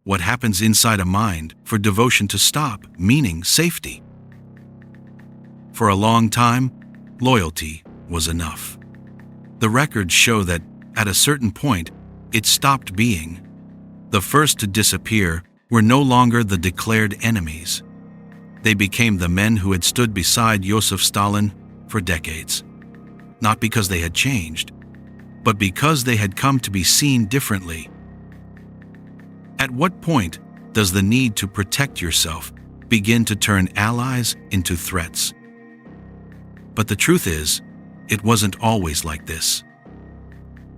what happens inside a mind for devotion to stop, meaning safety. For a long time, loyalty was enough. The records show that, at a certain point, it stopped being. The first to disappear were no longer the declared enemies. They became the men who had stood beside Joseph Stalin for decades. Not because they had changed, but because they had come to be seen differently. At what point does the need to protect yourself begin to turn allies into threats? But the truth is, it wasn't always like this.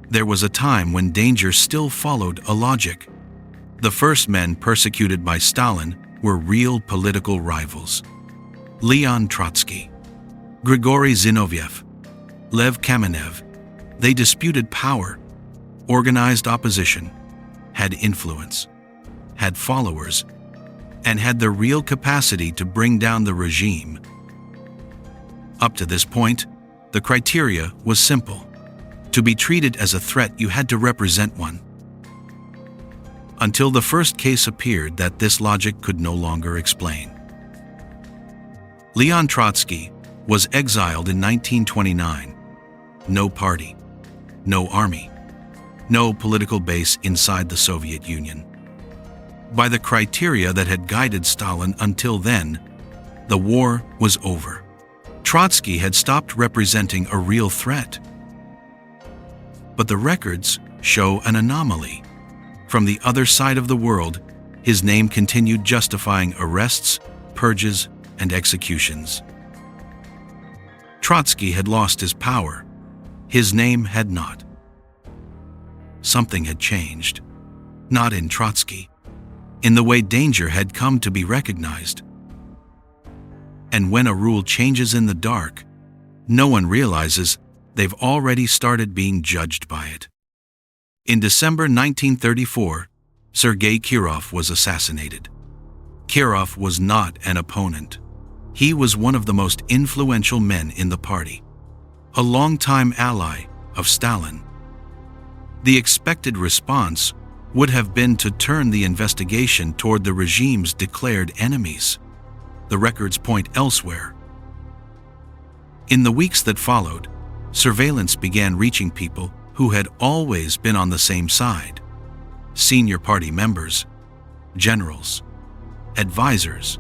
There was a time when danger still followed a logic. The first men persecuted by Stalin were real political rivals. Leon Trotsky, Grigory Zinoviev, Lev Kamenev. They disputed power, organized opposition, had influence, had followers, and had the real capacity to bring down the regime. Up to this point, the criteria was simple. To be treated as a threat, you had to represent one. Until the first case appeared that this logic could no longer explain. Leon Trotsky was exiled in 1929. No party, no army, no political base inside the Soviet Union. By the criteria that had guided Stalin until then, the war was over. Trotsky had stopped representing a real threat. But the records show an anomaly. From the other side of the world, his name continued justifying arrests, purges, and executions. Trotsky had lost his power. His name had not. Something had changed. Not in Trotsky. In the way danger had come to be recognized. And when a rule changes in the dark, no one realizes they've already started being judged by it. In December 1934, Sergei Kirov was assassinated. Kirov was not an opponent. He was one of the most influential men in the party, a longtime ally of Stalin. The expected response would have been to turn the investigation toward the regime's declared enemies. The records point elsewhere. In the weeks that followed, surveillance began reaching people who had always been on the same side. Senior party members, generals, advisors,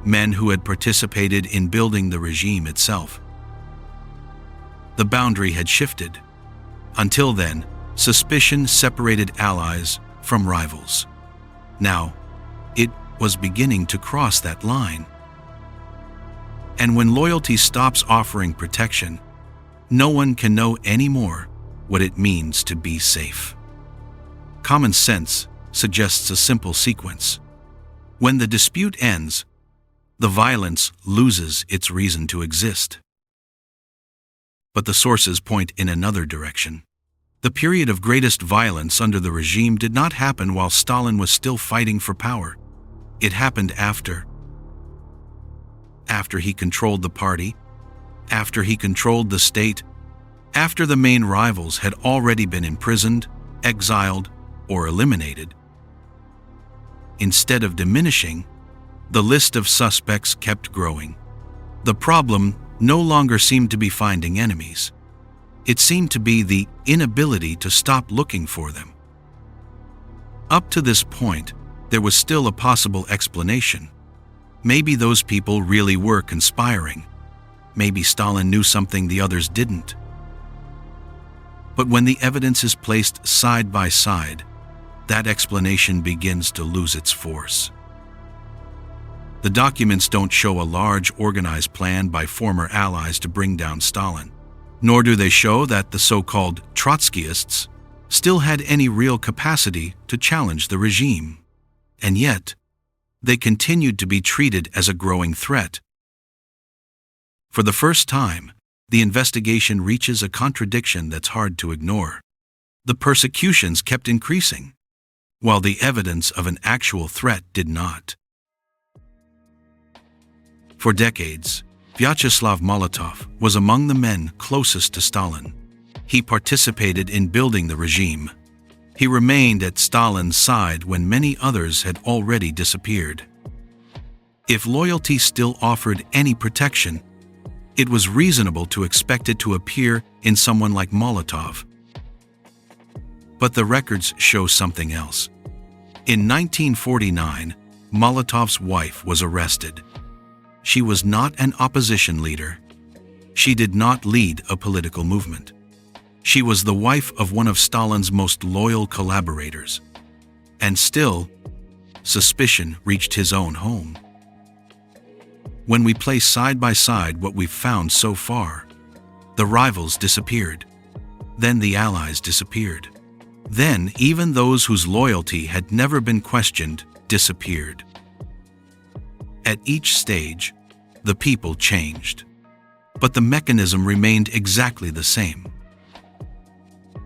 men who had participated in building the regime itself. The boundary had shifted. Until then, suspicion separated allies from rivals. Now, it was beginning to cross that line. And when loyalty stops offering protection, no one can know anymore what it means to be safe. Common sense suggests a simple sequence. When the dispute ends, the violence loses its reason to exist. But the sources point in another direction. The period of greatest violence under the regime did not happen while Stalin was still fighting for power. It happened after. After he controlled the party, after he controlled the state, after the main rivals had already been imprisoned, exiled, or eliminated. Instead of diminishing, the list of suspects kept growing. The problem no longer seemed to be finding enemies. It seemed to be the inability to stop looking for them. Up to this point, there was still a possible explanation. Maybe those people really were conspiring. Maybe Stalin knew something the others didn't. But when the evidence is placed side by side, that explanation begins to lose its force. The documents don't show a large, organized plan by former allies to bring down Stalin, nor do they show that the so-called Trotskyists still had any real capacity to challenge the regime. And yet, they continued to be treated as a growing threat. For the first time, the investigation reaches a contradiction that's hard to ignore. The persecutions kept increasing, while the evidence of an actual threat did not. For decades, Vyacheslav Molotov was among the men closest to Stalin. He participated in building the regime. He remained at Stalin's side when many others had already disappeared. If loyalty still offered any protection, it was reasonable to expect it to appear in someone like Molotov. But the records show something else. In 1949, Molotov's wife was arrested. She was not an opposition leader. She did not lead a political movement. She was the wife of one of Stalin's most loyal collaborators. And still, suspicion reached his own home. When we place side by side what we've found so far, the rivals disappeared. Then the allies disappeared. Then even those whose loyalty had never been questioned disappeared. At each stage, the people changed, but the mechanism remained exactly the same.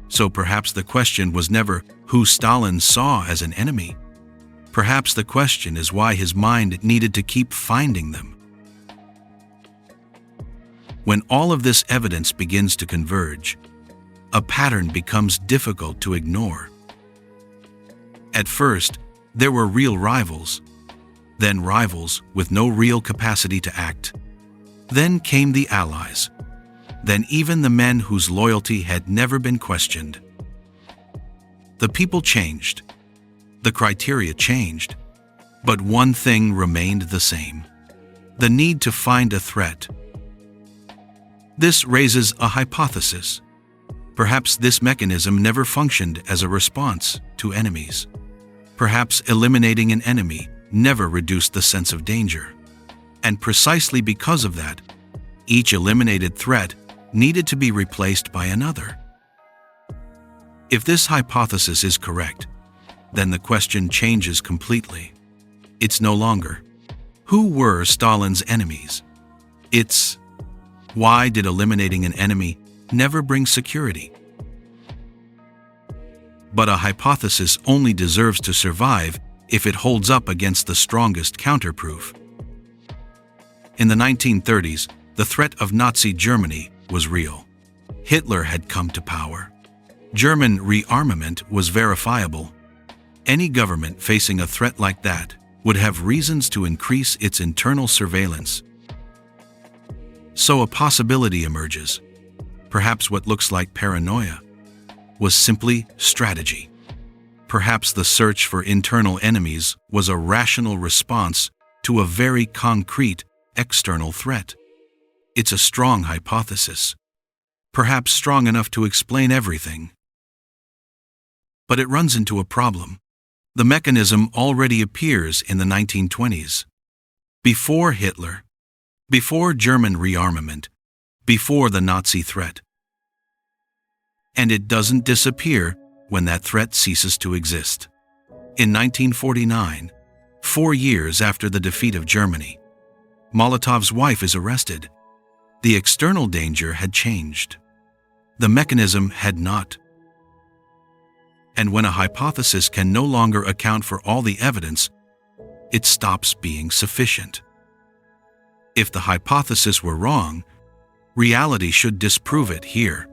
So perhaps the question was never who Stalin saw as an enemy. Perhaps the question is why his mind needed to keep finding them. When all of this evidence begins to converge, a pattern becomes difficult to ignore. At first, there were real rivals, then rivals with no real capacity to act. Then came the allies, then even the men whose loyalty had never been questioned. The people changed, the criteria changed, but one thing remained the same: the need to find a threat. This raises a hypothesis. Perhaps this mechanism never functioned as a response to enemies. Perhaps eliminating an enemy never reduced the sense of danger. And precisely because of that, each eliminated threat needed to be replaced by another. If this hypothesis is correct, then the question changes completely. It's no longer, who were Stalin's enemies? It's, why did eliminating an enemy never bring security? But a hypothesis only deserves to survive if it holds up against the strongest counterproof. In the 1930s, the threat of Nazi Germany was real. Hitler had come to power. German rearmament was verifiable. Any government facing a threat like that would have reasons to increase its internal surveillance. So a possibility emerges. Perhaps what looks like paranoia was simply strategy. Perhaps the search for internal enemies was a rational response to a very concrete external threat. It's a strong hypothesis, perhaps strong enough to explain everything. But it runs into a problem. The mechanism already appears in the 1920s. Before Hitler, before German rearmament, before the Nazi threat. And it doesn't disappear when that threat ceases to exist. In 1949, 4 years after the defeat of Germany, Molotov's wife is arrested. The external danger had changed. The mechanism had not. And when a hypothesis can no longer account for all the evidence, it stops being sufficient. If the hypothesis were wrong, reality should disprove it here.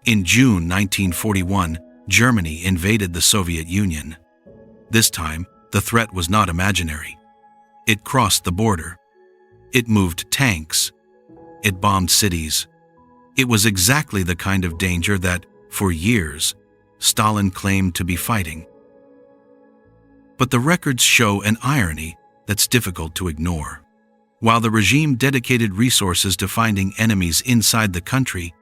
In June 1941, Germany invaded the Soviet Union. This time, the threat was not imaginary. It crossed the border. It moved tanks. It bombed cities. It was exactly the kind of danger that, for years, Stalin claimed to be fighting. But the records show an irony that's difficult to ignore. While the regime dedicated resources to finding enemies inside the country,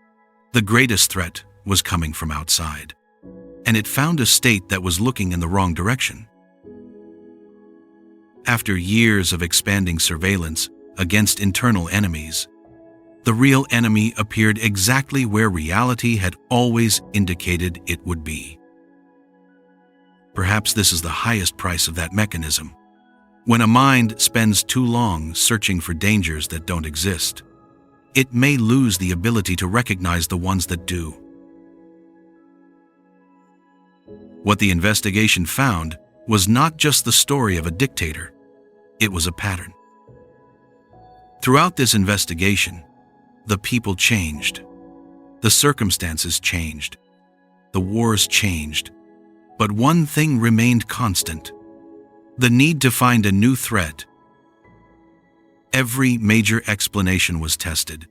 the greatest threat was coming from outside. And it found a state that was looking in the wrong direction. After years of expanding surveillance against internal enemies, the real enemy appeared exactly where reality had always indicated it would be. Perhaps this is the highest price of that mechanism. When a mind spends too long searching for dangers that don't exist, it may lose the ability to recognize the ones that do. What the investigation found was not just the story of a dictator, it was a pattern. Throughout this investigation, the people changed. The circumstances changed. the wars changed, but one thing remained constant: the need to find a new threat. Every major explanation was tested.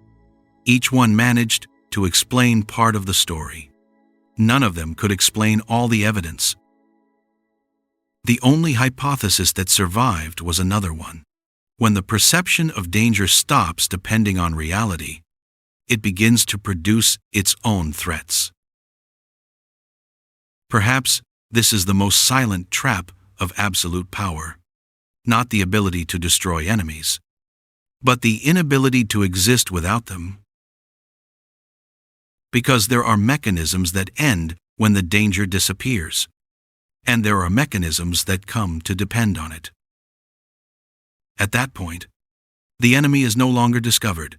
Each one managed to explain part of the story. None of them could explain all the evidence. The only hypothesis that survived was another one. When the perception of danger stops depending on reality, it begins to produce its own threats. Perhaps this is the most silent trap of absolute power. Not the ability to destroy enemies, but the inability to exist without them. Because there are mechanisms that end when the danger disappears, and there are mechanisms that come to depend on it. At that point, the enemy is no longer discovered.